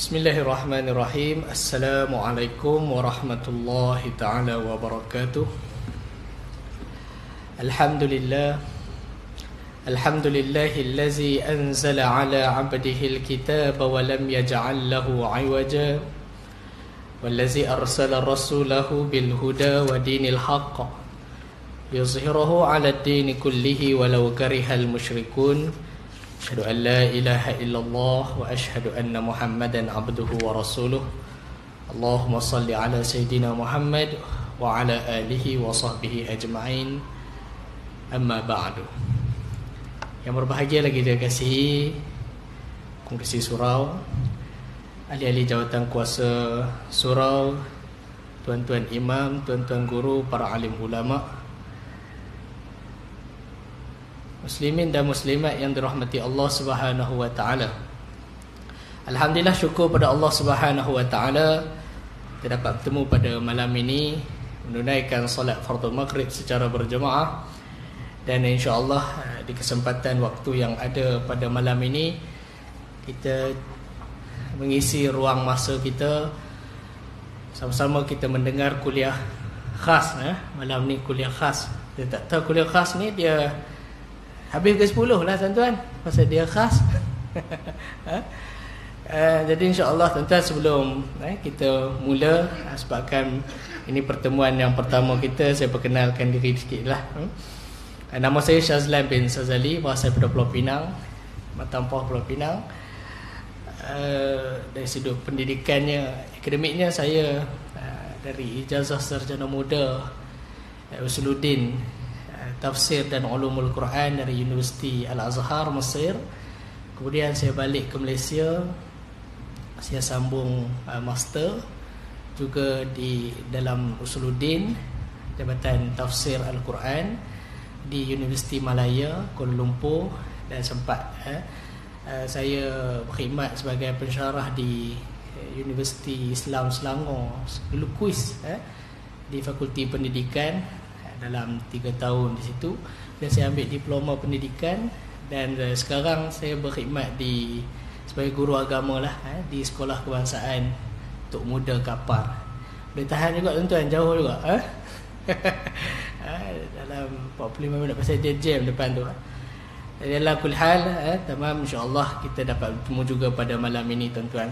Bismillahirrahmanirrahim. Assalamualaikum warahmatullahi ta'ala wabarakatuh. Alhamdulillah. Alhamdulillahillazi anzala ala abdihil kitaba wa lam yaj'al lahu 'iwaja wallazi arsala rasulahu bil huda wa dinil haqq yuzhirahu 'ala ad-dini kullihi walau karihal musyrikun. Asyhadu an la ilaha illallah wa asyhadu anna Muhammadan abduhu wa rasuluh. Allahumma salli ala Sayyidina Muhammad wa ala alihi wa sahbihi ajma'in. Amma ba'du. Yang berbahagia lagi dia kasihi Kongsi Surau, ahli-ahli jawatan kuasa surau, tuan-tuan imam, tuan-tuan guru, para alim ulama, muslimin dan muslimat yang dirahmati Allah Subhanahu wa taala. Alhamdulillah, syukur pada Allah Subhanahu wa taala kita dapat bertemu pada malam ini menunaikan solat fardhu maghrib secara berjemaah, dan insya-Allah di kesempatan waktu yang ada pada malam ini kita mengisi ruang masa kita sama-sama kita mendengar kuliah khas. Malam ni kuliah khas. Kita tak tahu kuliah khas ni dia habis ke 10 lah tuan-tuan, pasal dia khas. Jadi insya-Allah tuan-tuan, sebelum kita mula, sebabkan ini pertemuan yang pertama kita, saya perkenalkan diri sikit lah. Nama saya Syazlan bin Sazali, berasal daripada Pulau Pinang, Matampah, Pulau Pinang. Dari sudut pendidikannya, akademiknya saya dari ijazah sarjana muda Usuluddin Tafsir dan Ulumul Quran dari Universiti Al-Azhar, Mesir. Kemudian saya balik ke Malaysia, saya sambung master juga di dalam Usuluddin, Jabatan Tafsir Al-Quran di Universiti Malaya, Kuala Lumpur, dan sempat saya berkhidmat sebagai pensyarah di Universiti Islam Selangor, dulu kuis di Fakulti Pendidikan dalam 3 tahun di situ, dan saya ambil diploma pendidikan, dan sekarang saya berkhidmat sebagai guru agama lah di Sekolah Kebangsaan Tok Muda Kapar. Boleh tahan juga tuan-tuan, jauh juga dalam 45 minit pasal dia jam depan tu. Dalam kul hal tamam, insya-Allah kita dapat bertemu juga pada malam ini tuan-tuan.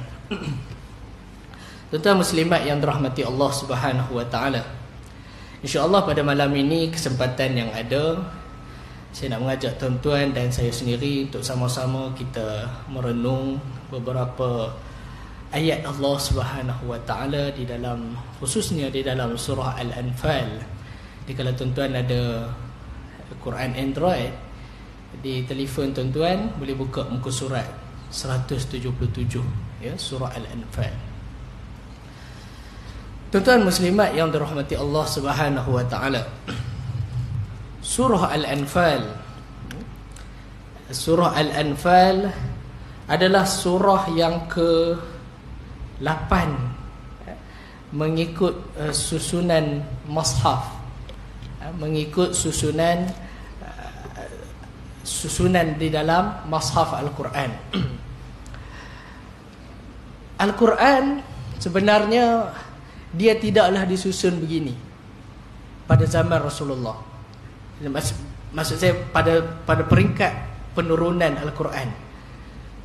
Tuan-tuan muslimat yang dirahmati Allah Subhanahu wa taala, InsyaAllah pada malam ini kesempatan yang ada, saya nak mengajak tuan-tuan dan saya sendiri untuk sama-sama kita merenung beberapa ayat Allah Subhanahu wa taala di dalam, khususnya di dalam surah Al-Anfal. Jadi kalau tuan-tuan ada Quran Android di telefon tuan-tuan, boleh buka muka surat 177 ya, surah Al-Anfal. Tuan-tuan muslimat yang dirahmati Allah Subhanahu wa taala, surah Al-Anfal, surah Al-Anfal adalah surah yang ke-8 mengikut susunan mushaf, mengikut susunan di dalam mushaf Al-Quran. Al-Quran sebenarnya dia tidaklah disusun begini pada zaman Rasulullah. Maksud saya pada peringkat penurunan Al-Quran.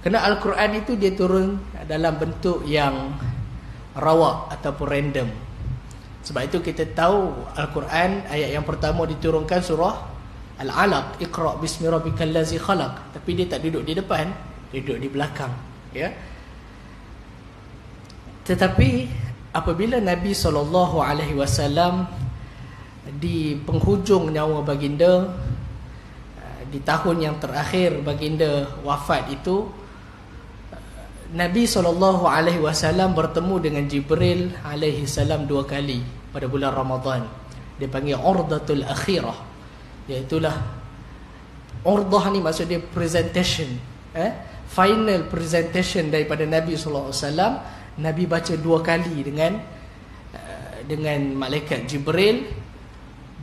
Kerana Al-Quran itu dia turun dalam bentuk yang rawak ataupun random. Sebab itu kita tahu Al-Quran ayat yang pertama diturunkan surah Al-Alaq, Iqra bismi rabbikal ladzi khalaq, tapi dia tak duduk di depan, dia duduk di belakang, ya. Tetapi apabila Nabi SAW di penghujung nyawa baginda, di tahun yang terakhir baginda wafat itu, Nabi SAW bertemu dengan Jibril alaihi salam 2 kali pada bulan Ramadan. Dia panggil Urdatul Akhirah, iaitulah Urdah ni maksud dia presentation, final presentation daripada Nabi SAW. Nabi baca 2 kali dengan malaikat Jibril,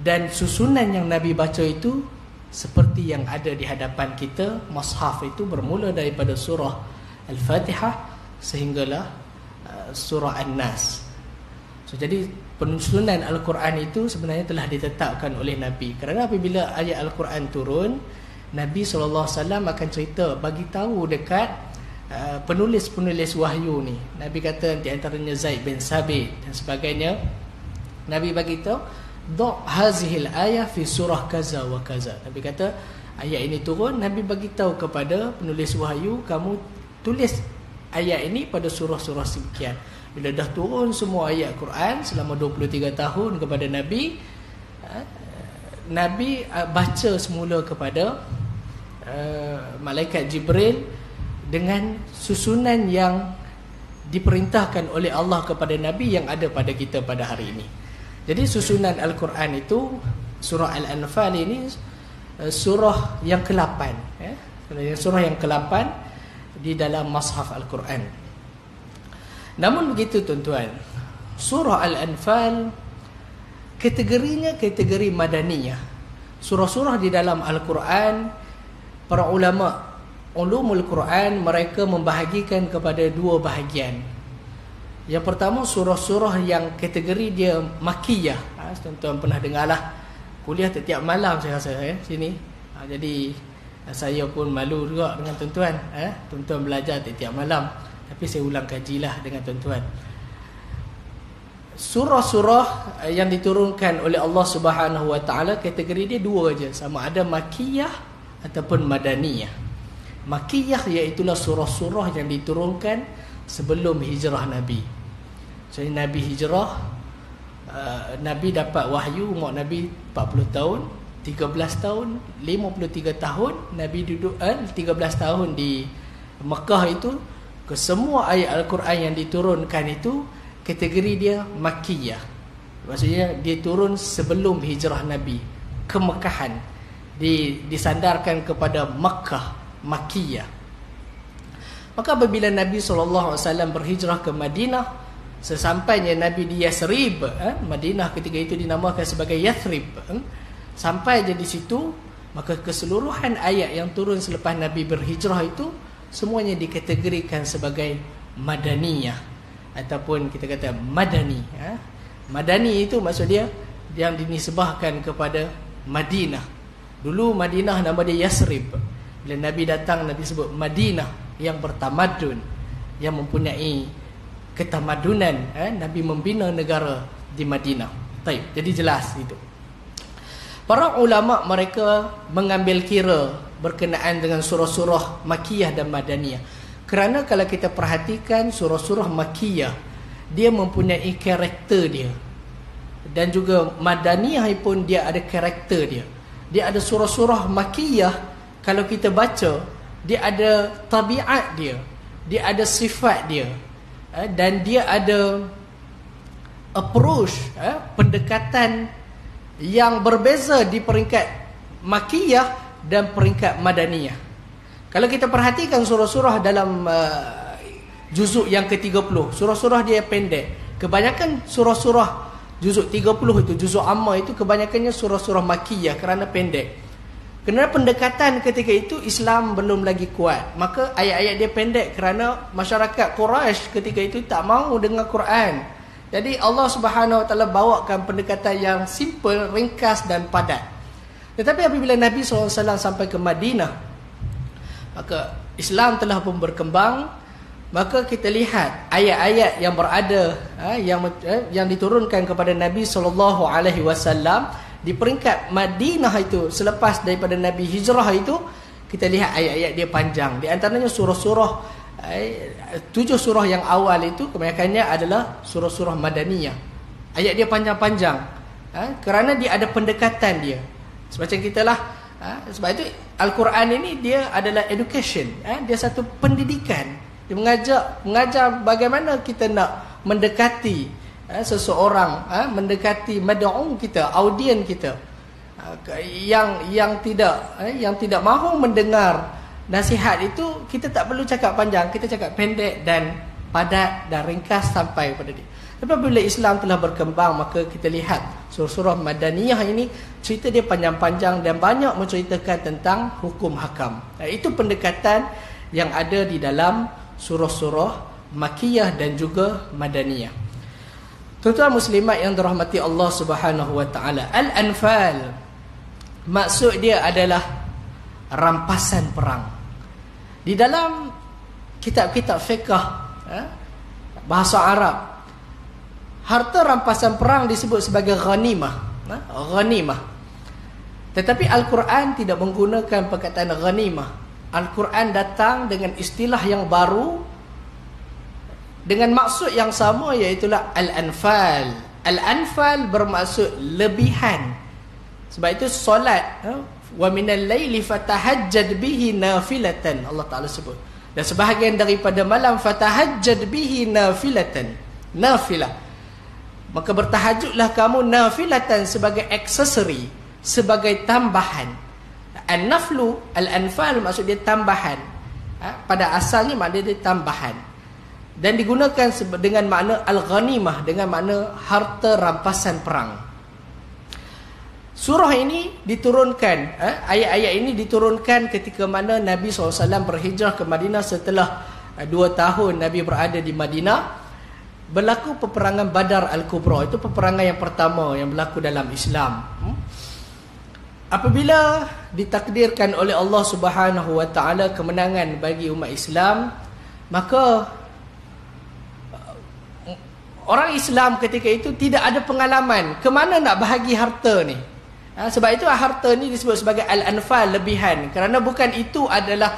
dan susunan yang Nabi baca itu seperti yang ada di hadapan kita. Mushaf itu bermula daripada surah Al-Fatihah sehinggalah surah An-Nas. So, jadi penyusunan Al-Quran itu sebenarnya telah ditetapkan oleh Nabi. Kerana apabila ayat Al-Quran turun, Nabi SAW akan cerita, bagi tahu dekat penulis-penulis wahyu ni. Nabi kata di antaranya Zaid bin Sabit dan sebagainya. Nabi bagi tahu, "Dha' hazihil ayah fi surah kaza wa kaza." Nabi kata ayat ini turun, Nabi bagi tahu kepada penulis wahyu, kamu tulis ayat ini pada surah-surah sekian. Bila dah turun semua ayat Quran selama 23 tahun kepada Nabi, Nabi baca semula kepada malaikat Jibril dengan susunan yang diperintahkan oleh Allah kepada Nabi yang ada pada kita pada hari ini. Jadi susunan Al-Quran itu, surah Al-Anfal ini surah yang ke-8, surah yang ke-8 di dalam Mashaf Al-Quran. Namun begitu tuan-tuan, surah Al-Anfal kategorinya kategori madaniyah. Surah-surah di dalam Al-Quran, para ulama ulumul Quran mereka membahagikan kepada dua bahagian. Yang pertama, surah-surah yang kategori dia makiyah. Tuan-tuan pernah dengarlah kuliah setiap malam saya rasa sini. Jadi saya pun malu juga dengan tuan-tuan. Tuan-tuan belajar setiap malam, tapi saya ulang kajilah dengan tuan-tuan. Surah-surah yang diturunkan oleh Allah Subhanahu Wa Taala kategori dia dua aja, sama ada makiyah ataupun madaniyah. Makiyah iaitulah surah-surah yang diturunkan sebelum hijrah Nabi. Jadi Nabi hijrah, Nabi dapat wahyu, umur Nabi 40 tahun, 13 tahun, 53 tahun Nabi duduk 13 tahun di Mekah itu. Ke semua ayat Al-Quran yang diturunkan itu kategori dia makiyah. Maksudnya dia turun sebelum hijrah Nabi, kemekahan, disandarkan kepada Makkah, makiyah. Maka apabila Nabi SAW berhijrah ke Madinah, sesampainya Nabi di Yathrib, Madinah ketika itu dinamakan sebagai Yathrib, sampai je di situ, maka keseluruhan ayat yang turun selepas Nabi berhijrah itu semuanya dikategorikan sebagai madaniyah ataupun kita kata madani. Madani itu maksud dia yang dinisbahkan kepada Madinah. Dulu Madinah nama dia Yathrib. Bila Nabi datang, Nabi sebut Madinah yang bertamadun, yang mempunyai ketamadunan. Nabi membina negara di Madinah. Baik, jadi jelas itu. Para ulama mereka mengambil kira berkenaan dengan surah-surah makiyah dan madaniyah. Kerana kalau kita perhatikan surah-surah makiyah, dia mempunyai karakter dia. Dan juga madaniyah pun dia ada karakter dia. Dia ada surah-surah makiyah, kalau kita baca, dia ada tabiat dia, dia ada sifat dia, dan dia ada approach, pendekatan yang berbeza di peringkat makiyah dan peringkat madaniyah. Kalau kita perhatikan surah-surah dalam juzuk yang ke-30, surah-surah dia pendek. Kebanyakan surah-surah juzuk 30 itu, juzuk amma itu kebanyakannya surah-surah makiyah kerana pendek. Kerana pendekatan ketika itu Islam belum lagi kuat, maka ayat-ayat dia pendek kerana masyarakat Quraisy ketika itu tak mahu dengar Quran. Jadi Allah Subhanahu Wa Taala bawakan pendekatan yang simple, ringkas dan padat. Tetapi apabila Nabi SAW sampai ke Madinah, maka Islam telah pun berkembang. Maka kita lihat ayat-ayat yang berada, yang diturunkan kepada Nabi SAW di peringkat Madinah itu, selepas daripada Nabi hijrah itu, kita lihat ayat-ayat dia panjang. Di antaranya surah-surah 7 surah yang awal itu kebanyakannya adalah surah-surah madaniyah. Ayat dia panjang-panjang, kerana dia ada pendekatan dia. Semacam kita lah, sebab itu Al-Quran ini dia adalah education, dia satu pendidikan. Dia mengajar bagaimana kita nak mendekati seseorang, mendekati mad'u kita, audien kita, yang tidak mahu mendengar nasihat itu. Kita tak perlu cakap panjang, kita cakap pendek dan padat dan ringkas sampai pada dia. Tapi bila Islam telah berkembang, maka kita lihat surah-surah madaniyah ini cerita dia panjang-panjang dan banyak menceritakan tentang hukum hakam. Itu pendekatan yang ada di dalam surah-surah Makiyah dan juga Madaniyah. Tuan-tuan muslimat yang dirahmati Allah Subhanahu wa taala, Al-Anfal maksud dia adalah rampasan perang. Di dalam kitab-kitab fiqh bahasa Arab, harta rampasan perang disebut sebagai ghanimah. Ghanimah. Tetapi Al-Quran tidak menggunakan perkataan ghanimah. Al-Quran datang dengan istilah yang baru dengan maksud yang sama, iaitulah Al-Anfal. Al-Anfal bermaksud lebihan. Sebab itu solat, wa minal laili fatahajjad bihi nafilatan, Allah Ta'ala sebut. Dan sebahagian daripada malam fatahajjad bihi nafilatan, nafilah. Maka bertahajudlah kamu nafilatan sebagai aksesori, sebagai tambahan. An-naflu, al-anfal maksud dia tambahan. Pada asalnya makna dia tambahan. Dan digunakan dengan makna al-ghanimah, dengan makna harta rampasan perang. Surah ini diturunkan, ayat-ayat ini diturunkan ketika mana Nabi SAW berhijrah ke Madinah setelah 2 tahun Nabi berada di Madinah. Berlaku peperangan Badar Al-Kubra. Itu peperangan yang pertama yang berlaku dalam Islam. Apabila ditakdirkan oleh Allah Subhanahu wa taala kemenangan bagi umat Islam, maka orang Islam ketika itu tidak ada pengalaman ke mana nak bahagi harta ni. Sebab itu harta ni disebut sebagai al-anfal, lebihan. Kerana bukan itu adalah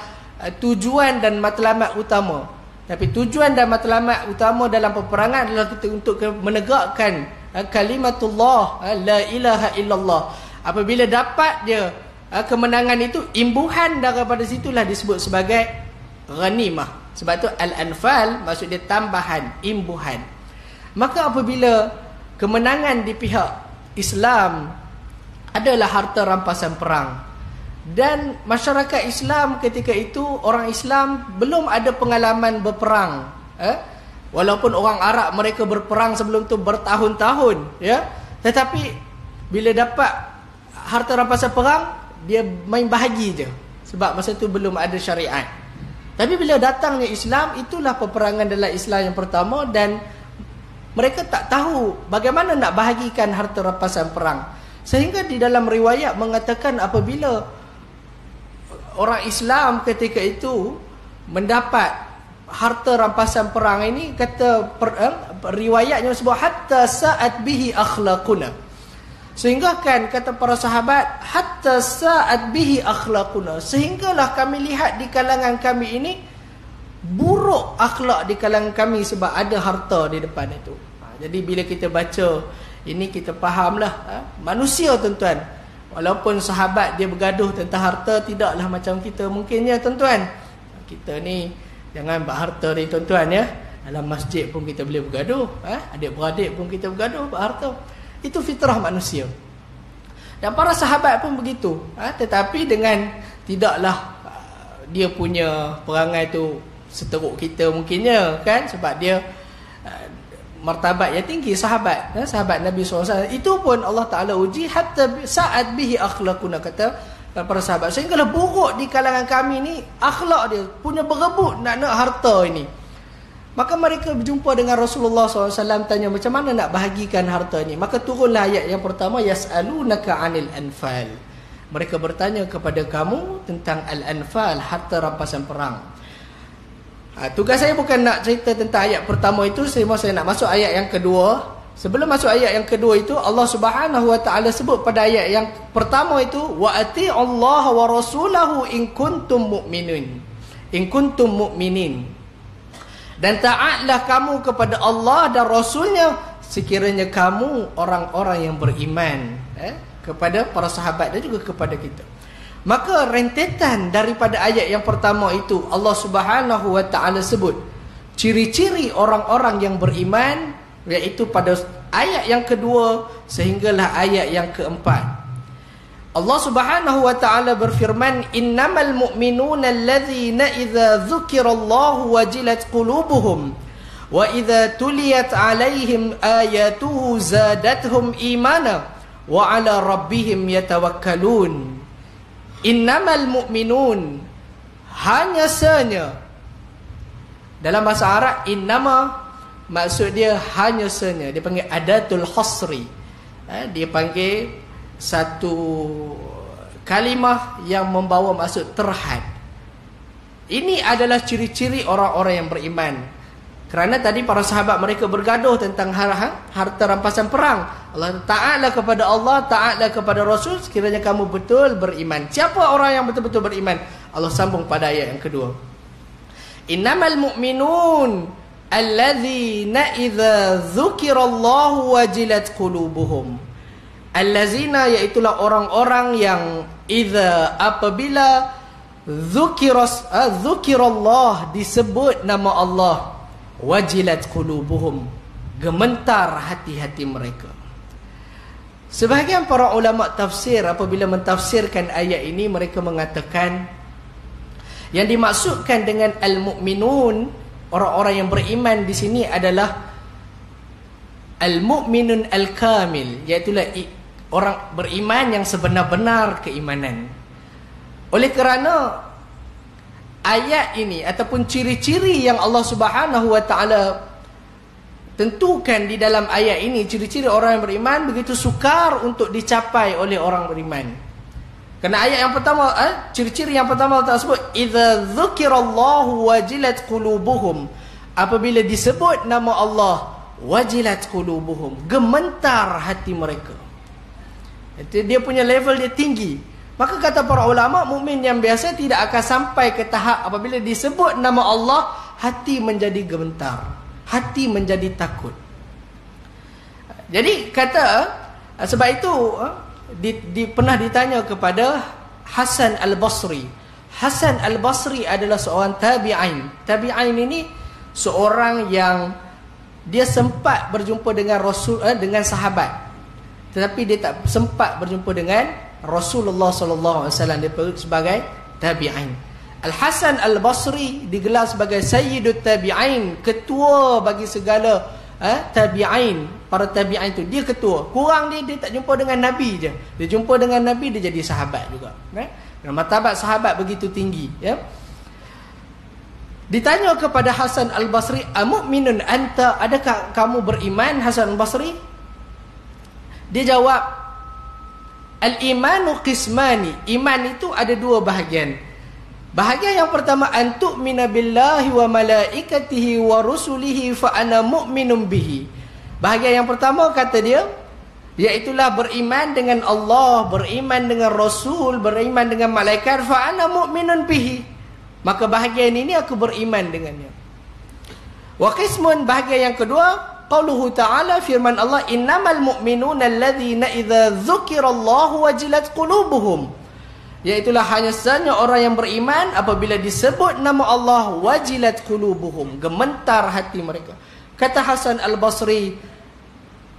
tujuan dan matlamat utama. Tapi tujuan dan matlamat utama dalam peperangan adalah kita untuk menegakkan kalimatullah, la ilaha illallah. Apabila dapat dia kemenangan itu, imbuhan daripada situlah disebut sebagai ghanimah. Sebab itu al-anfal maksud dia tambahan, imbuhan. Maka apabila kemenangan di pihak Islam adalah harta rampasan perang, dan masyarakat Islam ketika itu, orang Islam belum ada pengalaman berperang, walaupun orang Arab mereka berperang sebelum tu bertahun-tahun, tetapi bila dapat harta rampasan perang, dia main bahagi je, sebab masa tu belum ada syariat. Tapi bila datangnya Islam, itulah peperangan dalam Islam yang pertama, dan mereka tak tahu bagaimana nak bahagikan harta rampasan perang. Sehingga di dalam riwayat mengatakan apabila orang Islam ketika itu mendapat harta rampasan perang ini, kata riwayatnya sebut hatta sa'at bihi akhlaquna. Sehingga kan kata para sahabat, hatta sa'at bihi akhlaquna, sehinggalah kami lihat di kalangan kami ini buruk akhlak di kalangan kami sebab ada harta di depan itu. Jadi bila kita baca ini, kita fahamlah manusia, tuan-tuan. Walaupun sahabat dia bergaduh tentang harta, tidaklah macam kita mungkinnya, tuan-tuan. Kita ni jangan bab harta ni, tuan-tuan, ya. Dalam masjid pun kita boleh bergaduh, adik-beradik pun kita bergaduh bab harta. Itu fitrah manusia. Dan para sahabat pun begitu. Tetapi dengan tidaklah dia punya perangai tu seteruk kita mungkinnya, kan, sebab dia martabat yang tinggi, sahabat Nabi SAW. Itu pun Allah Ta'ala uji hatta sa'at bihi akhlaquna, kata para sahabat, sehinggalah buruk di kalangan kami ni akhlak dia, punya berebut nak harta ini. Maka mereka berjumpa dengan Rasulullah SAW, tanya macam mana nak bahagikan harta ini. Maka turunlah ayat yang pertama, yas'alunaka 'anil anfal. Mereka bertanya kepada kamu tentang al-anfal, harta rampasan perang. Tugas saya bukan nak cerita tentang ayat pertama itu, saya nak masuk ayat yang kedua. Sebelum masuk ayat yang kedua itu, Allah Subhanahu wa taala sebut pada ayat yang pertama itu, wa ati'allaha wa rasulahu in kuntum mu'minin. In kuntum mu'minin. Dan taatlah kamu kepada Allah dan Rasulnya sekiranya kamu orang-orang yang beriman. Kepada para sahabat dan juga kepada kita. Maka rentetan daripada ayat yang pertama itu, Allah Subhanahu wa taala sebut ciri-ciri orang-orang yang beriman, iaitu pada ayat yang kedua sehinggalah ayat yang keempat. Allah Subhanahu wa taala berfirman, innamal mu'minuna allazina idza dzukirallahu wajilat qulubuhum wa idza tuliyat alaihim ayatuhu zadatuhum imana wa ala rabbihim yatawakkalun. Innamal mu'minun, hanya sahaja Dalam bahasa Arab, innama maksud dia hanya senya. Dia panggil adatul hasri. Dia panggil satu kalimah yang membawa maksud terhad. Ini adalah ciri-ciri orang-orang yang beriman. Kerana tadi para sahabat mereka bergaduh tentang harta rampasan perang. Allah, taatlah kepada Allah, taatlah kepada Rasul sekiranya kamu betul beriman. Siapa orang yang betul-betul beriman? Allah sambung pada ayat yang kedua. Innamal mu'minun allazina idza dzukirallahu wajilat qulubuhum. Allazina, iaitulah orang-orang yang idza, apabila dzukirallah, disebut nama Allah, wajilat qulubuhum, gementar hati-hati mereka. Sebahagian para ulama tafsir apabila mentafsirkan ayat ini, mereka mengatakan yang dimaksudkan dengan al-mu'minun, orang-orang yang beriman di sini adalah al-mu'minun al-kamil, iaitulah orang beriman yang sebenar-benar keimanan. Oleh kerana ayat ini ataupun ciri-ciri yang Allah Subhanahu wa taala tentukan di dalam ayat ini, ciri-ciri orang yang beriman begitu sukar untuk dicapai oleh orang beriman. Kerana ayat yang pertama, ciri-ciri yang pertama Allah sebut, idza dzukirallahu wajilat qulubuhum, apabila disebut nama Allah, wajilat qulubuhum, gementar hati mereka. Dia punya level dia tinggi. Maka kata para ulama, mukmin yang biasa tidak akan sampai ke tahap apabila disebut nama Allah, hati menjadi gementar, hati menjadi takut. Jadi kata, sebab itu pernah ditanya kepada Hasan Al-Basri. Hasan Al-Basri adalah seorang tabi'in. Tabi'in ini seorang yang dia sempat berjumpa dengan dengan sahabat, tetapi dia tak sempat berjumpa dengan Rasulullah sallallahu alaihi wasallam. Dia sebagai tabi'in. Al-Hasan Al-Basri digelar sebagai Sayyidut Tabi'in, ketua bagi segala tabi'in. Para tabi'in itu dia ketua. Kurang dia tak jumpa dengan Nabi je. Dia jumpa dengan Nabi, dia jadi sahabat juga. Martabat sahabat begitu tinggi, ya. Ditanya kepada Hasan Al-Basri, "Amu'minun anta?" Adakah kamu beriman, Hasan Al-Basri? Dia jawab, "Al-imanu qismani." Iman itu ada dua bahagian. Bahagian yang pertama, an tu'mina billahi wa malaikatihi wa rusulihi fa ana mu'minun bihi. Bahagian yang pertama, kata dia, iaitulah beriman dengan Allah, beriman dengan Rasul, beriman dengan malaikat, fa ana mu'minun bihi. Maka bahagian ini aku beriman dengannya. Wa qismun, bahagian yang kedua, qauluhu ta'ala, firman Allah, innamal mu'minuna alladzina idza dzukirallahu wajilat qulubuhum. Iaitulah hanya sahaja orang yang beriman apabila disebut nama Allah, wajilat qulubuhum, gementar hati mereka. Kata Hasan Al-Basri,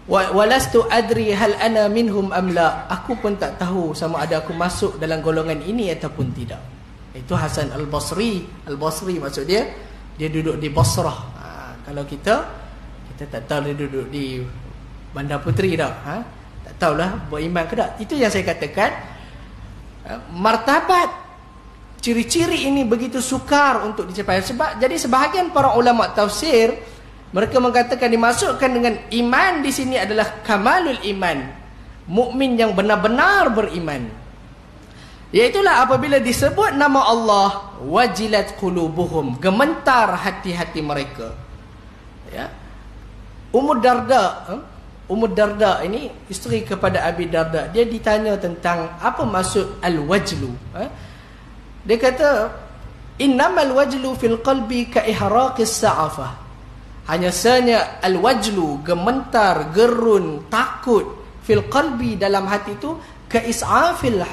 walastu adri hal ana minhum am la. Aku pun tak tahu sama ada aku masuk dalam golongan ini ataupun tidak. Itu Hasan Al-Basri. Al-Basri maksud dia duduk di Basrah. Kalau kita tak tahu dia duduk di Bandar Puteri tak? Tak tahulah beriman ke tak. Itu yang saya katakan, martabat ciri-ciri ini begitu sukar untuk dicapai. Sebab jadi sebahagian para ulama tafsir mereka mengatakan dimasukkan dengan iman di sini adalah kamalul iman, mukmin yang benar-benar beriman. Iaitulah apabila disebut nama Allah, wajilat qulubuhum, gementar hati-hati mereka. Ya. Ummu Darda ini isteri kepada Abi Darda. Dia ditanya tentang apa maksud al-wajlu. Dia kata, innamal wajlu fil qalbi ka ihraqis sa'afah. Hanya sahaja al-wajlu, gementar, gerun, takut, fil qalbi, dalam hati itu, kais'afil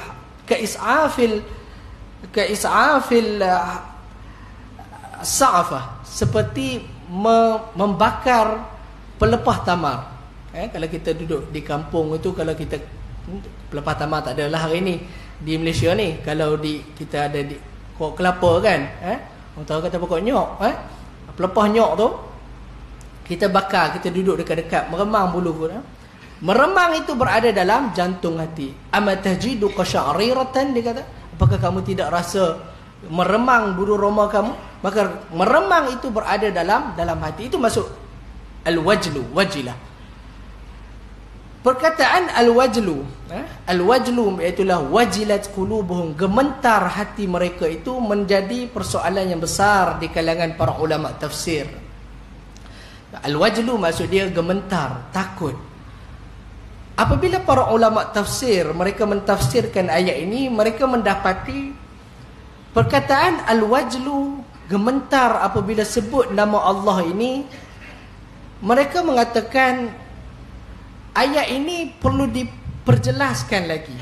sa'afah, seperti membakar pelepah tamar. Kalau kita duduk di kampung itu, kalau kita pelepah tamar tak adalah hari ni di Malaysia ni. Kalau kita ada di pokok kelapa kan, orang tahu kata pokok nyok, pelepah nyok tu kita bakar, kita duduk dekat-dekat, meremang bulu pun. Meremang itu berada dalam jantung hati. Amatajidu qasha'riratan, dia kata, apakah kamu tidak rasa meremang bulu roma kamu? maka meremang itu berada dalam hati. Itu masuk al-wajlu, wajilah. Perkataan al-wajlu, al-wajlu iaitulah wajilat qulubuhum, gementar hati mereka, itu menjadi persoalan yang besar di kalangan para ulama tafsir. Al-wajlu maksud dia gementar, takut. Apabila para ulama tafsir mereka mentafsirkan ayat ini, mereka mendapati perkataan al-wajlu, gementar apabila sebut nama Allah ini, mereka mengatakan ayat ini perlu diperjelaskan lagi.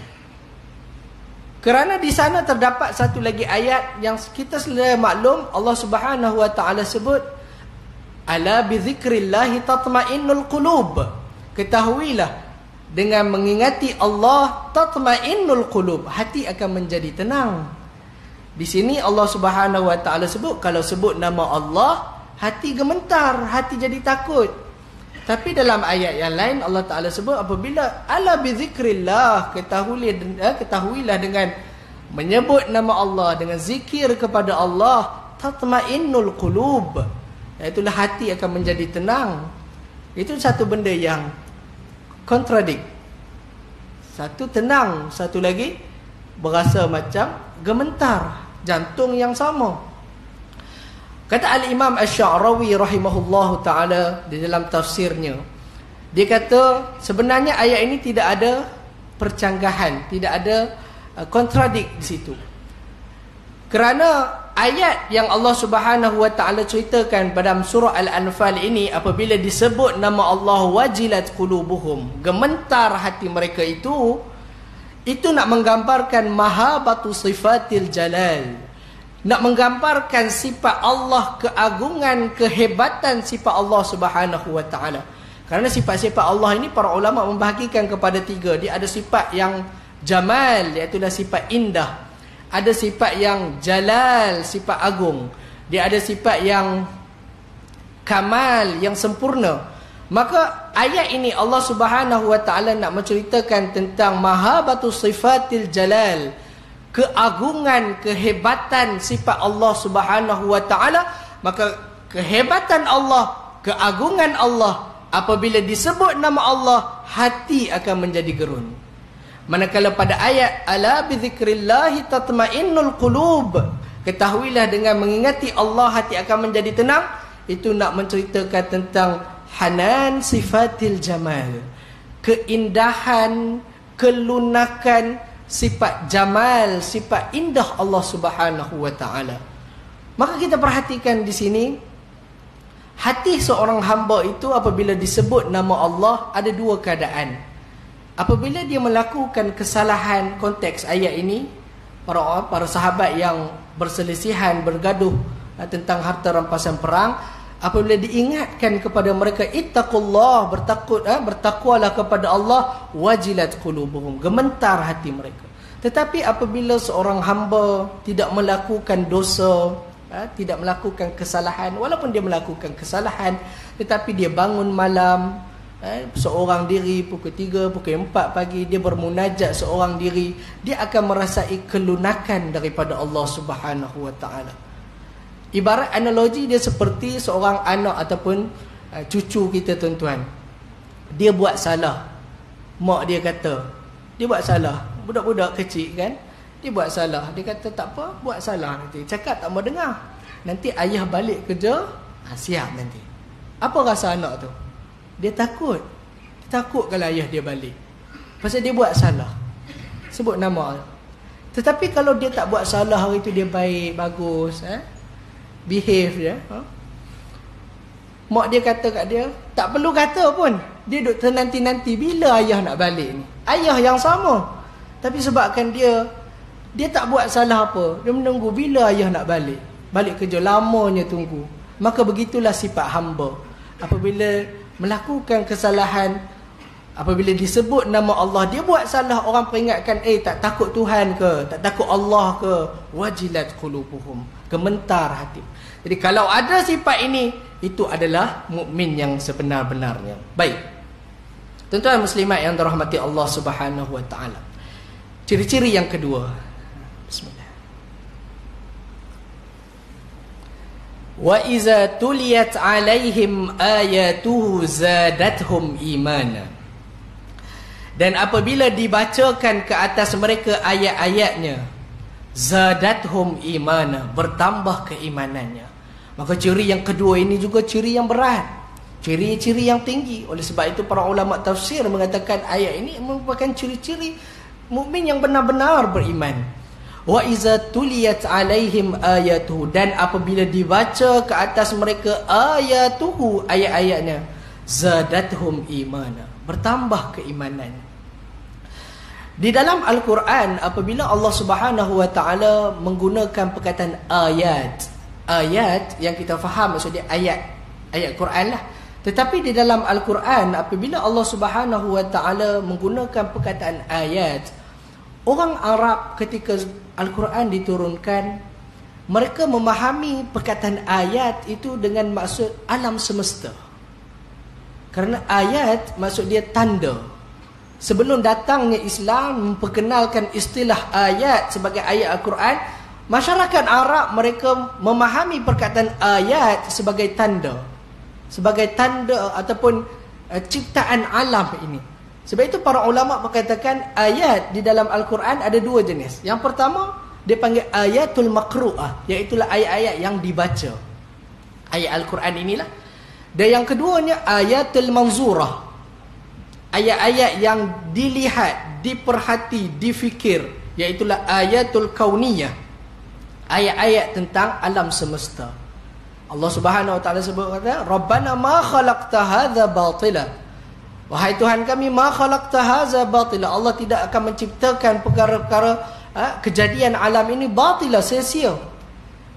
Kerana di sana terdapat satu lagi ayat yang kita sedia maklum, Allah Subhanahu wa taala sebut ala bi dzikrillah tatmainnul qulub. Ketahuilah, dengan mengingati Allah tatmainnul qulub, hati akan menjadi tenang. Di sini Allah Subhanahu wa taala sebut kalau sebut nama Allah, hati gementar, hati jadi takut. Tapi dalam ayat yang lain Allah Taala sebut apabila ala bi dzikrillah, ketahuilah dengan menyebut nama Allah, dengan zikir kepada Allah, tatmainnul qulub, itulah hati akan menjadi tenang. Itu satu benda yang kontradik. Satu tenang, satu lagi berasa macam gementar, jantung yang sama. Kata Al-Imam Asy-Sya'rawi rahimahullahu ta'ala di dalam tafsirnya, dia kata sebenarnya ayat ini tidak ada percanggahan, tidak ada kontradik di situ. Kerana ayat yang Allah Subhanahu wa ta'ala ceritakan pada surah Al-Anfal ini, apabila disebut nama Allah wajilat qulubuhum, gementar hati mereka itu nak menggambarkan mahabatu sifatil jalal, nak menggambarkan sifat Allah, keagungan, kehebatan sifat Allah Subhanahu wa taala. Kerana sifat-sifat Allah ini para ulama membahagikan kepada tiga. Dia ada sifat yang jamal, iaitu sifat indah. Ada sifat yang jalal, sifat agung. Dia ada sifat yang kamal, yang sempurna. Maka ayat ini Allah Subhanahu wa taala nak menceritakan tentang mahabatu sifatil jalal, keagungan, kehebatan sifat Allah Subhanahu wa taala. Maka kehebatan Allah, keagungan Allah, apabila disebut nama Allah, hati akan menjadi gerun. Manakala pada ayat ala bi dzikrillah tatmainnul qulub, ketahuilah dengan mengingati Allah hati akan menjadi tenang, itu nak menceritakan tentang hanan sifatil jamal, keindahan, kelunakan sifat jamal, sifat indah Allah Subhanahu wa taala. Maka kita perhatikan di sini, hati seorang hamba itu apabila disebut nama Allah ada dua keadaan. Apabila dia melakukan kesalahan, konteks ayat ini, para sahabat yang berselisihan, bergaduh tentang harta rampasan perang, apabila diingatkan kepada mereka ittaqullah, bertakwalah kepada Allah, wajilat qulubuhum, gementar hati mereka. Tetapi apabila seorang hamba tidak melakukan dosa, tidak melakukan kesalahan, walaupun dia melakukan kesalahan, tetapi dia bangun malam seorang diri pukul 3, pukul 4 pagi, dia bermunajat seorang diri, dia akan merasai kelunakan daripada Allah Subhanahu wa taala. Ibarat analogi dia seperti seorang anak ataupun cucu kita tuan-tuan. Dia buat salah. Mak dia kata, dia buat salah. Budak-budak kecil kan, dia buat salah. Dia kata tak apa, buat salah nanti. Cakap tak mau dengar. Nanti ayah balik kerja, siap nanti. Apa rasa anak tu? Dia takut. Takut kalau ayah dia balik. Pasal dia buat salah. Sebut nama. Tetapi kalau dia tak buat salah, hari tu dia baik, bagus, behave je. Mak dia kata kat dia, tak perlu kata pun. Dia duduk nanti-nanti bila ayah nak balik ni. Ayah yang sama. Tapi sebabkan dia tak buat salah apa, dia menunggu bila ayah nak balik. Balik kerja, lamanya tunggu. Maka begitulah sifat hamba. Apabila melakukan kesalahan, apabila disebut nama Allah, dia buat salah, orang peringatkan, tak takut Tuhan ke, tak takut Allah ke, wajilat qulubuhum, gementar hati. Jadi kalau ada sifat ini, itu adalah mukmin yang sebenar-benarnya. Baik, tuan-tuan muslimat yang dirahmati Allah Subhanahu wa taala, ciri-ciri yang kedua. Bismillah. Wa iza tuliyat alaihim ayatuhu zadathum imana. Dan apabila dibacakan ke atas mereka ayat-ayatnya, zadathum imana, bertambah keimanannya. Maka ciri yang kedua ini juga ciri yang berat, ciri-ciri yang tinggi. Oleh sebab itu para ulama tafsir mengatakan ayat ini merupakan ciri-ciri mukmin yang benar-benar beriman. Wa iza tuliyat alaihim ayatuhu, dan apabila dibaca ke atas mereka ayatuhu, ayat-ayatnya, zadathum imana, bertambah keimanan. Di dalam Al-Quran, apabila Allah Subhanahu wa taala menggunakan perkataan ayat, ayat yang kita faham maksudnya ayat Quran lah. Tetapi di dalam Al-Quran, apabila Allah Subhanahu wa taala menggunakan perkataan ayat, orang Arab ketika Al-Quran diturunkan, mereka memahami perkataan ayat itu dengan maksud alam semesta. Kerana ayat maksud dia tanda. Sebelum datangnya Islam memperkenalkan istilah ayat sebagai ayat Al-Quran, masyarakat Arab mereka memahami perkataan ayat sebagai tanda. Sebagai tanda ataupun ciptaan alam ini. Sebab itu para ulama berkatakan ayat di dalam Al-Quran ada dua jenis. Yang pertama, dia panggil ayatul maqru'ah, iaitulah ayat-ayat yang dibaca. Ayat Al-Quran inilah. Dan yang keduanya ayatul manzurah, ayat-ayat yang dilihat, diperhati, difikir, iaitulah ayatul kauniyah, ayat-ayat tentang alam semesta. Allah Subhanahu wa taala sebut kata, Rabbana ma khalaqta hadza batila. Wahai Tuhan kami, ma khalaqta hadza batila, Allah tidak akan menciptakan perkara-perkara kejadian alam ini batila, sia-sia.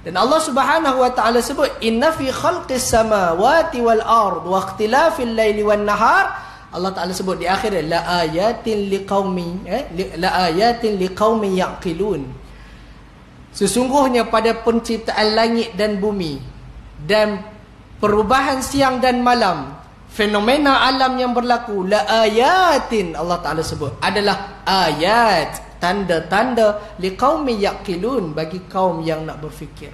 Dan Allah Subhanahu wa taala sebut, inna fi khalqis samawati wal ard wa ikhtilafil laili wan nahar. Allah Taala sebut di akhir, la ayatin liqaumin yaqilun. Sesungguhnya pada penciptaan langit dan bumi dan perubahan siang dan malam, fenomena alam yang berlaku, la ayatin, Allah Taala sebut, adalah ayat, tanda-tanda liqaumin yaqilun, bagi kaum yang nak berfikir.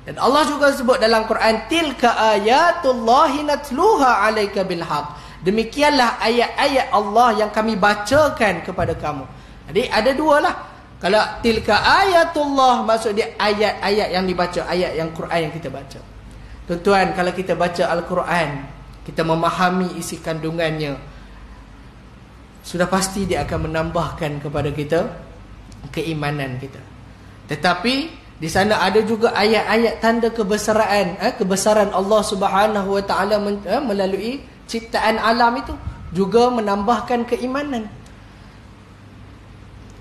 Dan Allah juga sebut dalam Quran, tilka ayatullahi natluha 'alaika bil haqq. Demikianlah ayat-ayat Allah yang kami bacakan kepada kamu. Jadi ada dua lah. Kalau tilka ayatullah, maksud dia ayat-ayat yang dibaca, ayat yang Quran yang kita baca. Tuan-tuan, kalau kita baca Al-Quran, kita memahami isi kandungannya, sudah pasti dia akan menambahkan kepada kita keimanan kita. Tetapi di sana ada juga ayat-ayat tanda kebesaran Allah Subhanahu wa taala melalui ciptaan alam itu, juga menambahkan keimanan.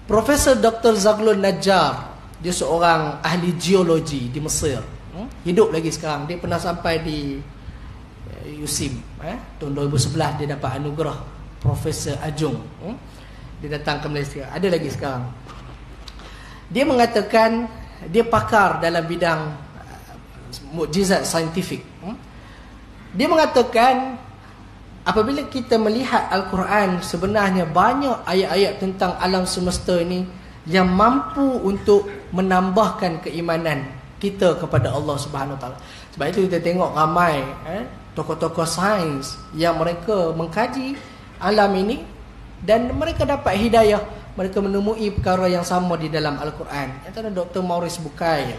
Profesor Dr. Zaghlul Najjar, dia seorang ahli geologi di Mesir, hidup lagi sekarang. Dia pernah sampai di USIM, tahun 2011 dia dapat anugerah Profesor Ajung. Dia datang ke Malaysia, ada lagi sekarang. Dia mengatakan dia pakar dalam bidang mukjizat saintifik. Dia mengatakan apabila kita melihat Al-Quran, sebenarnya banyak ayat-ayat tentang alam semesta ini yang mampu untuk menambahkan keimanan kita kepada Allah Subhanahu Wa Taala. Sebab itu kita tengok ramai tokoh-tokoh sains yang mereka mengkaji alam ini dan mereka dapat hidayah, mereka menemui perkara yang sama di dalam Al-Quran. Antara Dr. Maurice Bucaille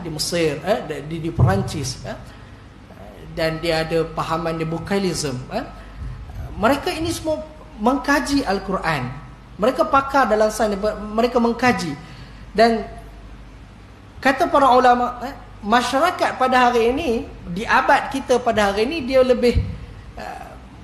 di Mesir, di Perancis, dan dia ada pahaman di Bucaillism. Mereka ini semua mengkaji Al-Quran. Mereka pakar dalam sains, mereka mengkaji. Dan kata para ulama, masyarakat pada hari ini, di abad kita pada hari ini, dia lebih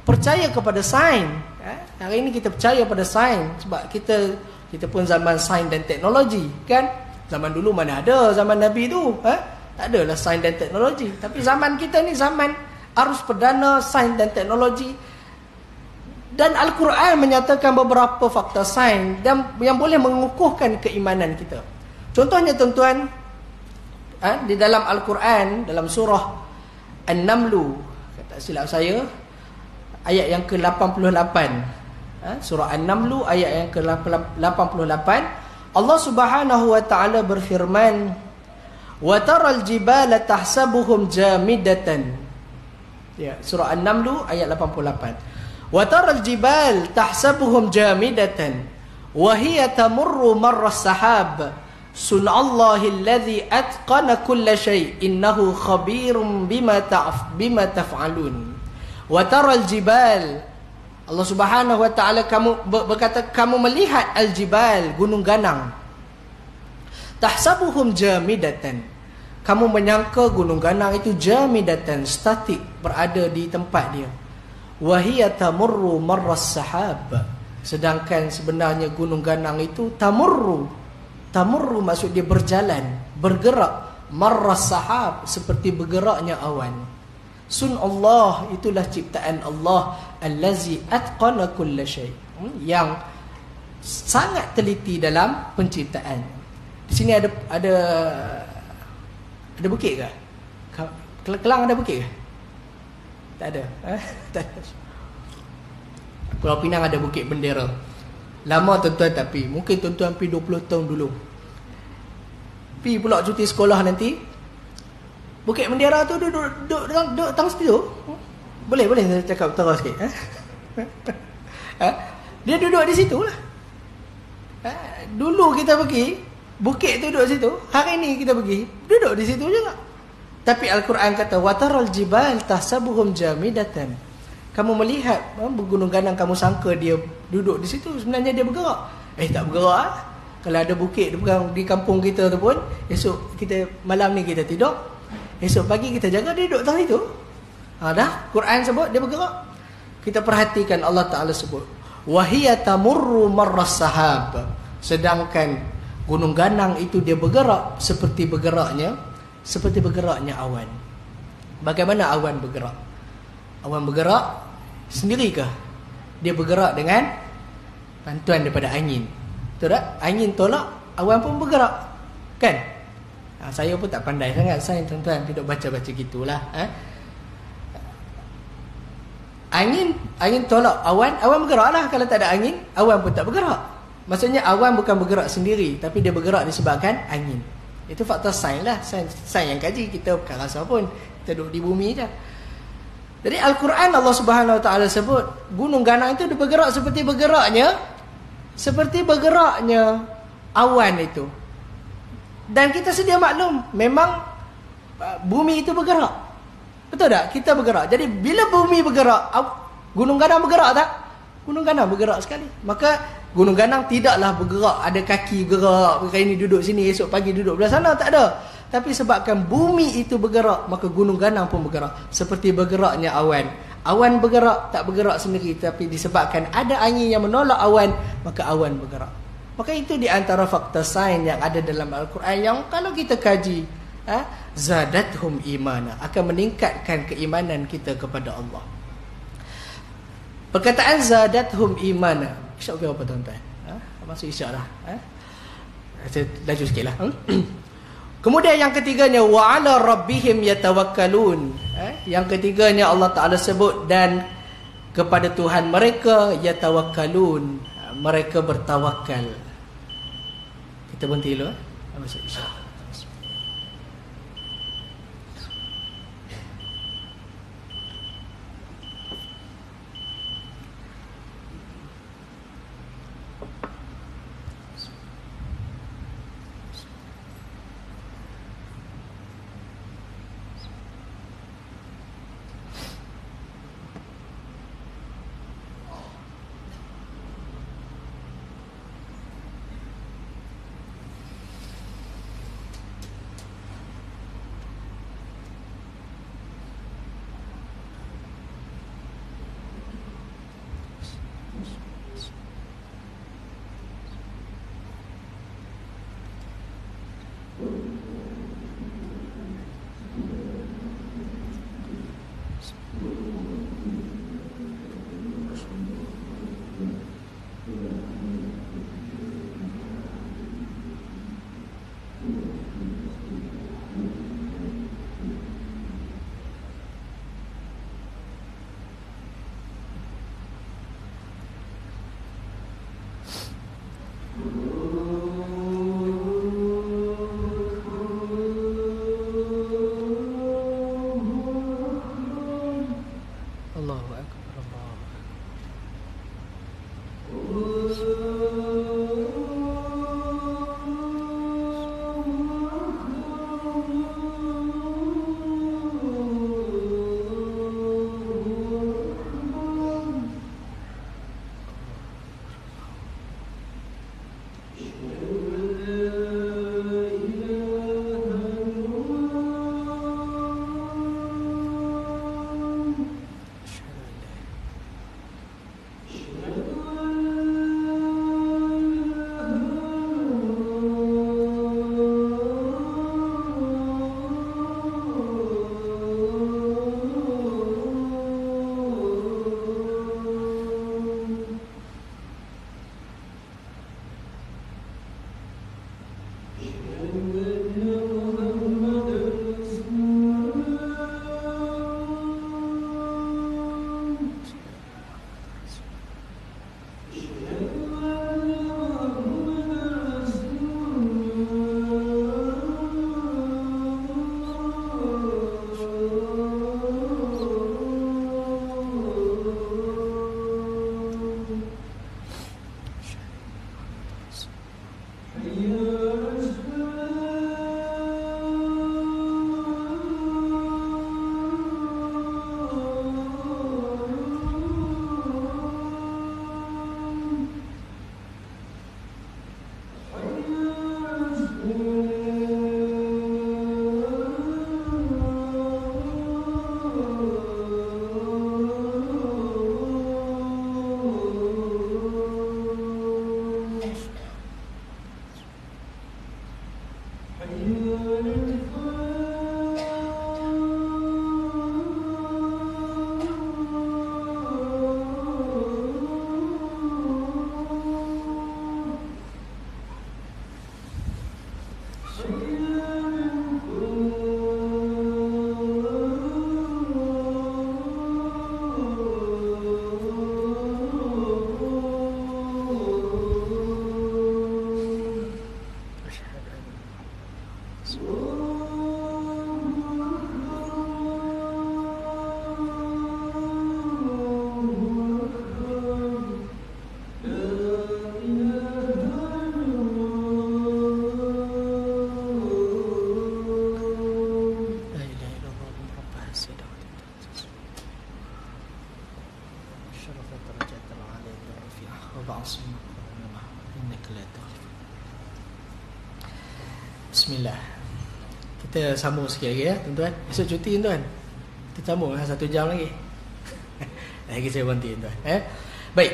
percaya kepada sains. Hari ini kita percaya pada sains sebab kita pun zaman sains dan teknologi, kan? Zaman dulu mana ada zaman Nabi tu, tak adalah sains dan teknologi. Tapi zaman kita ni zaman arus perdana sains dan teknologi. Dan Al-Quran menyatakan beberapa fakta sains dan yang boleh mengukuhkan keimanan kita. Contohnya tuan-tuan, di dalam Al-Quran, dalam surah An-Namlu, kata silap saya, ayat yang ke-88. Surah An-Namlu ayat yang ke-88, Allah Subhanahu wa taala berfirman, Wa taral jibala tahsabuhum jamidatan. Ya, surah An-Naml ayat 88. Wa taral jibal tahsabuhum jamidatan wa hiya tamurru marras sahab. Sunnallahi alladhi atqana kulla shay innahu khabirum bima taf'alun. Wa taral jibal, Allah Subhanahu wa taala berkata, kamu melihat al-jibal, gunung ganang. Tahsabuhum jamidatan, kamu menyangka gunung ganang itu jamidatan, statik, berada di tempat dia. Wa hiya tamurru marras sahab, sedangkan sebenarnya gunung ganang itu tamurru maksud dia berjalan, bergerak. Marras sahab, seperti bergeraknya awan. Sun Allah, itulah ciptaan Allah, allazi atqana kulla shay, yang sangat teliti dalam penciptaan. Di sini ada bukit ke? Kelang ada bukit ke? Tak ada. Tak ada. Pulau Pinang ada Bukit Bendera. Lama tuan-tuan tak pergi. Mungkin tuan-tuan pergi 20 tahun dulu. Pergi pula cuti sekolah nanti. Bukit Bendera tu duduk tang situ. Boleh saya cakap terus sikit. Dia duduk di situ lah. Dulu kita pergi, bukit tu duduk situ. Hari ni kita pergi, duduk di situ juga. Tapi Al-Quran kata, wataral jibal tahsabuhum jamidatan. Kamu melihat gunung ganang, kamu sangka dia duduk di situ, sebenarnya dia bergerak. Tak bergerak. Kalau ada bukit di kampung kita tu pun, esok kita malam ni kita tidur, esok pagi kita jaga dia duduk atas itu. Dah Quran sebut dia bergerak. Kita perhatikan Allah Ta'ala sebut, wahiya tamurru marras sahab, sedangkan gunung ganang itu dia bergerak seperti bergeraknya awan. Bagaimana awan bergerak? Awan bergerak sendirikah? Dia bergerak dengan bantuan daripada angin. Betul tak? Angin tolak, awan pun bergerak. Kan? Saya pun tak pandai sangat sains, tuan-tuan, duduk baca-baca gitulah. Angin tolak awan bergerak lah. Kalau tak ada angin, awan pun tak bergerak. Maksudnya awan bukan bergerak sendiri, tapi dia bergerak disebabkan angin. Itu faktor sains lah. Sains yang kaji, kita bukan rasa pun. Kita duduk di bumi je. Jadi Al-Quran Allah Subhanahu Wa Taala sebut gunung ganang itu dia bergerak seperti bergeraknya awan itu. Dan kita sedia maklum, memang bumi itu bergerak. Betul tak? Kita bergerak. Jadi bila bumi bergerak, gunung ganang bergerak tak? Gunung ganang bergerak sekali. Maka gunung ganang tidaklah bergerak, ada kaki gerak, hari ini duduk sini, esok pagi duduk belah sana, tak ada. Tapi sebabkan bumi itu bergerak, maka gunung ganang pun bergerak. Seperti bergeraknya awan. Awan bergerak, tak bergerak sendiri, tapi disebabkan ada angin yang menolak awan, maka awan bergerak. Maka itu di antara fakta sains yang ada dalam Al-Quran, yang kalau kita kaji, zadathum imana, akan meningkatkan keimanan kita kepada Allah. Perkataan zadathum imana, isyak ke apa tuan-tuan? Masuk isyak dah. Saya laju sikit lah. Kemudian yang ketiganya, wa ala rabbihim yatawakkalun. Yang ketiganya Allah Ta'ala sebut, dan kepada Tuhan mereka yatawakkalun, mereka bertawakal. Kita berhenti dulu. Masuk isyak. Allahu akbar. Allahu Bismillah. Kita sambung sikit lagi ya tuan-tuan. Besok cuti tuan. Kita sambung 1 jam lagi. Lagi saya berhenti tuan. Baik.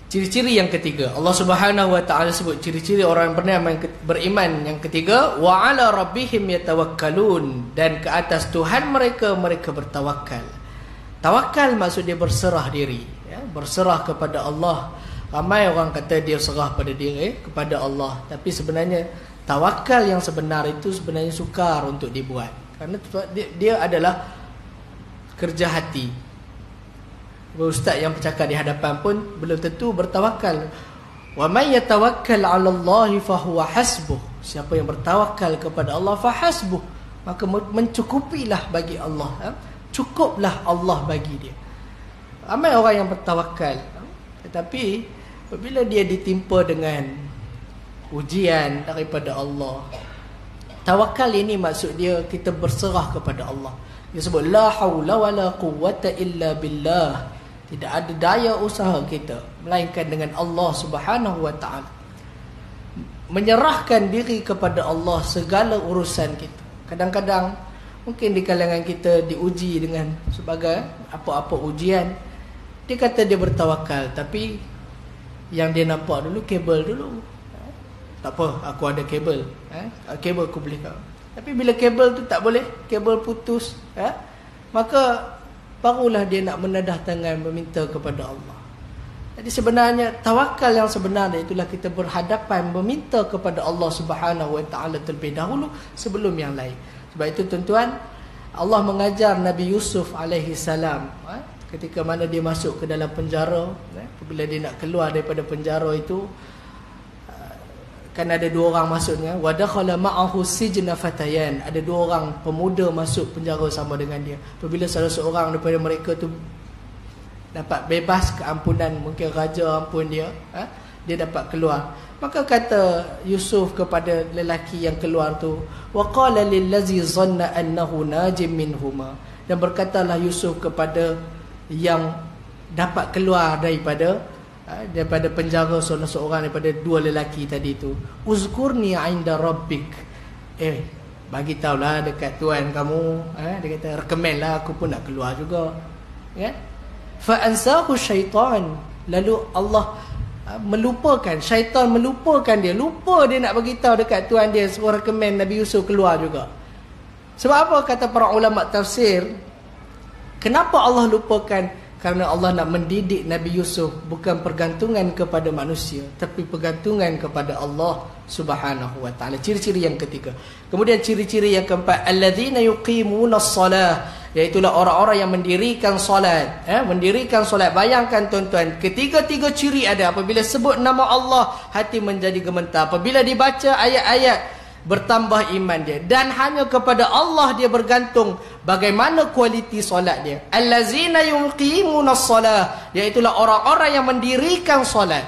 Ciri-ciri yang ketiga, Allah Subhanahu wa taala sebut ciri-ciri orang yang beriman yang ketiga, wa 'ala rabbihim yatawakkalun, dan ke atas Tuhan mereka bertawakal. Tawakal maksud dia berserah diri, ya, berserah kepada Allah. Ramai orang kata dia serah pada diri kepada Allah, tapi sebenarnya tawakal yang sebenar itu sebenarnya sukar untuk dibuat, kerana dia adalah kerja hati. Ustaz yang bercakap di hadapan pun belum tentu bertawakal. Wa may yatawakkal 'ala Allah fa huwa hasbuh. Siapa yang bertawakal kepada Allah fa hasbuh, maka mencukupilah bagi Allah, cukuplah Allah bagi dia. Ramai orang yang bertawakal, tetapi apabila dia ditimpa dengan ujian daripada Allah, tawakal ini maksud dia kita berserah kepada Allah. Dia sebut la haula wala quwwata illa billah. Tidak ada daya usaha kita melainkan dengan Allah Subhanahu wa taala. Menyerahkan diri kepada Allah segala urusan kita. Kadang-kadang mungkin di kalangan kita diuji dengan sebagai apa-apa ujian, dia kata dia bertawakal, tapi yang dia nampak dulu kabel dulu. Tak apa, aku ada kabel, kabel aku boleh kau. Tapi bila kabel tu tak boleh, kabel putus, maka barulah dia nak menadah tangan meminta kepada Allah. Jadi sebenarnya tawakal yang sebenarnya itulah kita berhadapan meminta kepada Allah Subhanahu wa taala terlebih dahulu sebelum yang lain. Sebab itu tuan-tuan, Allah mengajar Nabi Yusuf alaihi salam ketika mana dia masuk ke dalam penjara, apabila dia nak keluar daripada penjara itu, kan ada 2 orang masuknya, wa dakhala ma'ahu sijna fatayan, ada 2 orang pemuda masuk penjara sama dengan dia. Apabila salah seorang daripada mereka tu dapat bebas, keampunan, mungkin raja ampun dia, dia dapat keluar, maka kata Yusuf kepada lelaki yang keluar tu, wa qala lillazi zanna annahu najim minhuma, dan berkatalah Yusuf kepada yang dapat keluar daripada penjara seorang daripada 2 lelaki tadi tu, uzkurni 'inda rabbik, bagi tahulah dekat Tuhan kamu. Dia kata, recommend lah, aku pun nak keluar juga, ya. Fa ansahu syaitan, lalu Allah melupakan, syaitan melupakan dia, lupa dia nak bagi tahu dekat Tuhan dia, suruh recommend Nabi Yusuf keluar juga. Sebab apa kata para ulama tafsir, kenapa Allah lupakan? Kerana Allah nak mendidik Nabi Yusuf, bukan pergantungan kepada manusia, tapi pergantungan kepada Allah Subhanahu wa taala. Ciri-ciri yang ketiga. Kemudian ciri-ciri yang keempat, alladzina yuqimunas salah, iaitu orang-orang yang mendirikan solat. Mendirikan solat. Bayangkan tuan-tuan, ketiga-tiga ciri ada. Apabila sebut nama Allah, hati menjadi gemetar. Apabila dibaca ayat-ayat, bertambah iman dia, dan hanya kepada Allah dia bergantung bagaimana kualiti solat dia. Allazina yuqimunas salah, iaitu orang-orang yang mendirikan solat.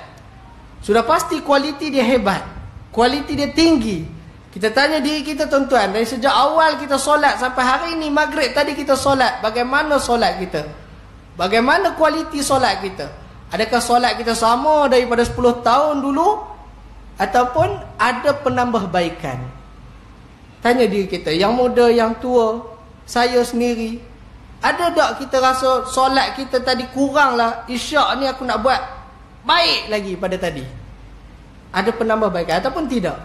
Sudah pasti kualiti dia hebat, kualiti dia tinggi. Kita tanya diri kita tuan-tuan, dari sejak awal kita solat sampai hari ini maghrib tadi kita solat, bagaimana solat kita? Bagaimana kualiti solat kita? Adakah solat kita sama daripada 10 tahun dulu, ataupun ada penambahbaikan? Tanya diri kita, yang muda, yang tua, saya sendiri, ada tak kita rasa solat kita tadi kurang lah, isyak ni aku nak buat baik lagi pada tadi? Ada penambahbaikan ataupun tidak?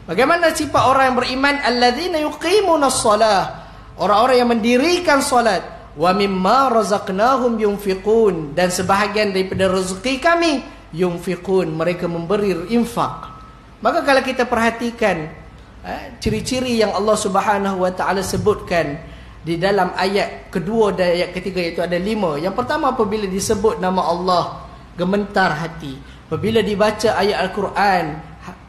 Bagaimana sifat orang yang beriman? Alladzina yuqimunas salah, orang-orang yang mendirikan solat. Wa mimma razaqnahum yunfiqun, dan sebahagian daripada rezeki kami yunfiqun, mereka memberi infak. Maka kalau kita perhatikan ciri-ciri yang Allah Subhanahu wa taala sebutkan di dalam ayat kedua dan ayat ketiga, iaitu ada 5. Yang pertama, apabila disebut nama Allah, gemetar hati. Apabila dibaca ayat Al-Quran,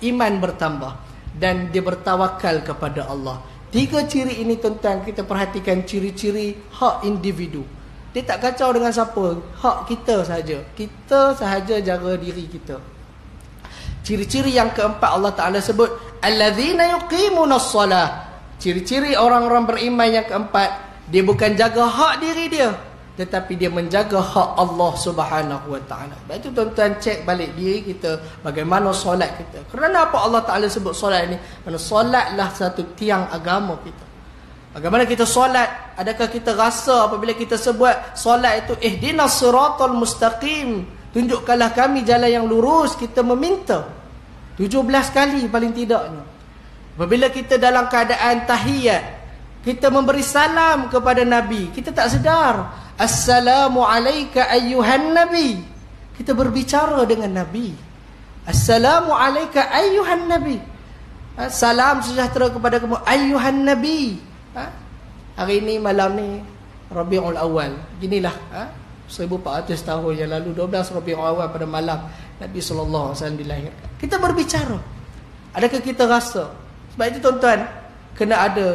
iman bertambah, dan dia bertawakal kepada Allah. 3 ciri ini tuan-tuan, kita perhatikan ciri-ciri hak individu. Dia tak kacau dengan siapa, hak kita sahaja. Kita sahaja jaga diri kita. Ciri-ciri yang keempat, Allah Ta'ala sebut alladzina yuqimunas salah. Ciri-ciri orang-orang beriman yang keempat, dia bukan jaga hak diri dia, tetapi dia menjaga hak Allah Subhanahu wa taala. Sebab itu tuan-tuan, cek balik diri kita, bagaimana solat kita. Kerana apa Allah Ta'ala sebut solat ini? Kerana solatlah satu tiang agama kita. Bagaimana kita solat? Adakah kita rasa apabila kita sebut solat itu, ihdinas siratal mustaqim, tunjukkanlah kami jalan yang lurus? Kita meminta 17 kali paling tidaknya. Apabila kita dalam keadaan tahiyat, kita memberi salam kepada Nabi, kita tak sedar, assalamu alayka ayyuhan nabi, kita berbicara dengan Nabi. Assalamu alayka ayyuhan nabi, salam sejahtera kepada kamu ayyuhan nabi. Hari ini, malam ni Rabiul Awal, ginilah 1400 tahun yang lalu, 12 Rabiul Awal, pada malam Nabi SAW dilahirkan. Kita berbicara. Adakah kita rasa? Sebab itu tuan-tuan, kena ada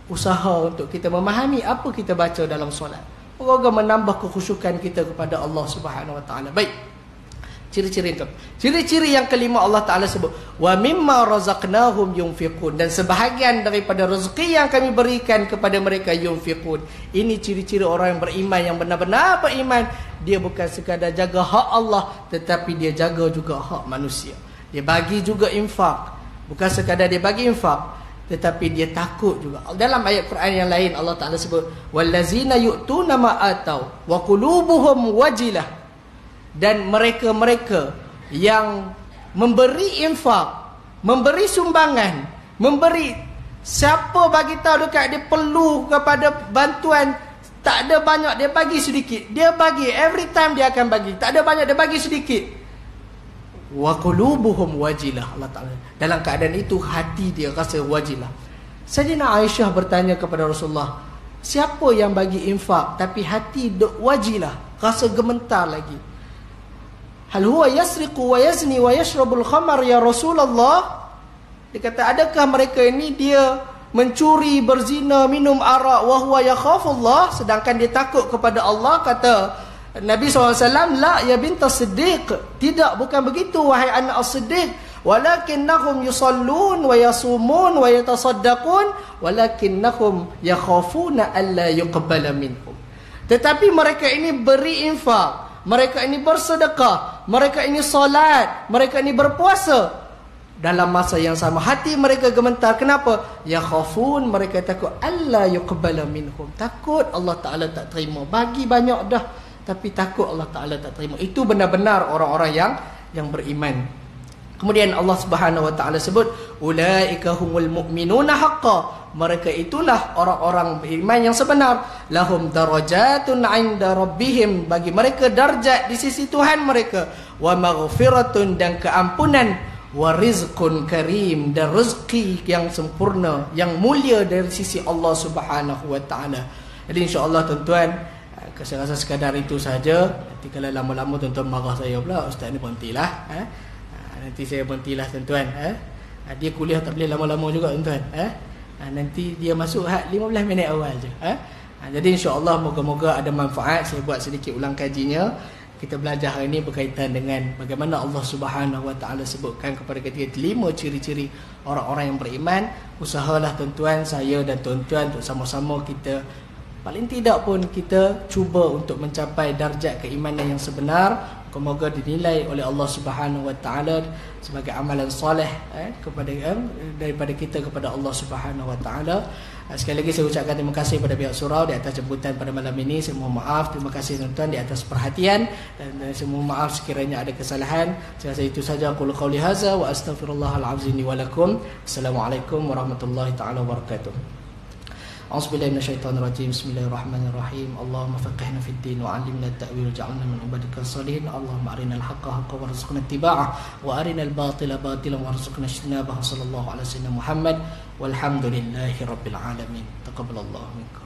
usaha untuk kita memahami apa kita baca dalam solat. Moga-moga menambah kekhusyukan kita kepada Allah Subhanahu wa taala. Baik. Ciri-ciri itu. Ciri-ciri yang kelima, Allah Ta'ala sebut wa mimma razaqnahum yunfiqun, dan sebahagian daripada rezeki yang kami berikan kepada mereka yunfiqun. Ini ciri-ciri orang yang beriman, yang benar-benar beriman. Dia bukan sekadar jaga hak Allah, tetapi dia jaga juga hak manusia. Dia bagi juga infak. Bukan sekadar dia bagi infak, tetapi dia takut juga. Dalam ayat Quran yang lain, Allah Ta'ala sebut wallazina yu'tuna ma atau wa qulubuhum wajilah, dan mereka-mereka yang memberi infak, memberi sumbangan, memberi, siapa bagi tahu dekat dia perlu kepada bantuan, tak ada banyak, dia bagi sedikit. Dia bagi, every time dia akan bagi. Tak ada banyak, dia bagi sedikit. Wa qulubuhum wajilah, Allah Ta'ala, dalam keadaan itu hati dia rasa wajilah. Sayyidina Aisyah bertanya kepada Rasulullah, siapa yang bagi infak tapi hati wajilah, rasa gemetar lagi? Hal huwa yasriqu wa yazni wa yashrabul khamar ya Rasulullah? Dia kata, adakah mereka ini dia mencuri, berzina, minum arak, wa huwa yakhafullah, sedangkan dia takut kepada Allah? Kata Nabi SAW, la ya binta Siddiq, tidak, bukan begitu wahai anak as-Siddiq, walakinnahum yusallun wa yasumun wa yatasaddaqun walakinnahum yakhafuna alla yuqbala minhum. Tetapi mereka ini berinfak, mereka ini bersedekah, mereka ini solat, mereka ini berpuasa. Dalam masa yang sama hati mereka gemetar. Kenapa? Ya khafun, mereka takut alla yuqbala minhum, takut Allah Ta'ala tak terima. Bagi banyak dah, tapi takut Allah Ta'ala tak terima. Itu benar-benar orang-orang yang beriman. Kemudian Allah Subhanahu Wa Ta'ala sebut, ulaika humul mu'minuna haqqan, mereka itulah orang-orang beriman yang sebenar. Lahum darajatun 'inda rabbihim, bagi mereka darjat di sisi Tuhan mereka. Wa maghfiratun, dan keampunan. Wa rizqun karim, dan rezeki yang sempurna, yang mulia dari sisi Allah Subhanahu Wa Ta'ala. Jadi insya-Allah tuan-tuan, saya rasa sekadar itu saja. Nanti kalau lama-lama tuan-tuan marah saya pula, ustaz ni berhentilah. Nanti saya berhentilah tuan-tuan. Dia kuliah tak boleh lama-lama juga tuan-tuan. Nanti dia masuk 15 minit awal je. Jadi insya-Allah moga-moga ada manfaat. Saya buat sedikit ulang kajinya. Kita belajar hari ini berkaitan dengan bagaimana Allah Subhanahu Wa Ta'ala sebutkan kepada kita 5 ciri-ciri orang-orang yang beriman. Usahalah tuan-tuan, saya dan tuan-tuan, untuk sama-sama kita, paling tidak pun kita cuba untuk mencapai darjat keimanan yang sebenar. Semoga dinilai oleh Allah Subhanahu Wa Ta'ala sebagai amalan soleh daripada kita kepada Allah Subhanahu Wa Ta'ala. Sekali lagi saya ucapkan terima kasih kepada pihak surau di atas jemputan pada malam ini. Saya mohon maaf, terima kasih tuan-tuan di atas perhatian, dan saya mohon maaf sekiranya ada kesalahan. Saya rasa itu saja. Qul qauli hadza wa astaghfirullahal azim li wa lakum. Assalamualaikum warahmatullahi taala wabarakatuh. A'udzubillahi minasyaitonir rajim. Bismillahirrahmanirrahim. Allahumma faqihna fid din wa 'allimna at-ta'wil waj'alna min ibadikal salihin. Allahumma arinal haqqa haqqan warzuqna ittiba'ah wa arinal batila batilan warzuqna ijtinabah. Sallallahu ala sayyidina Muhammad walhamdulillahi rabbil alamin. Taqabbalallahu minkum.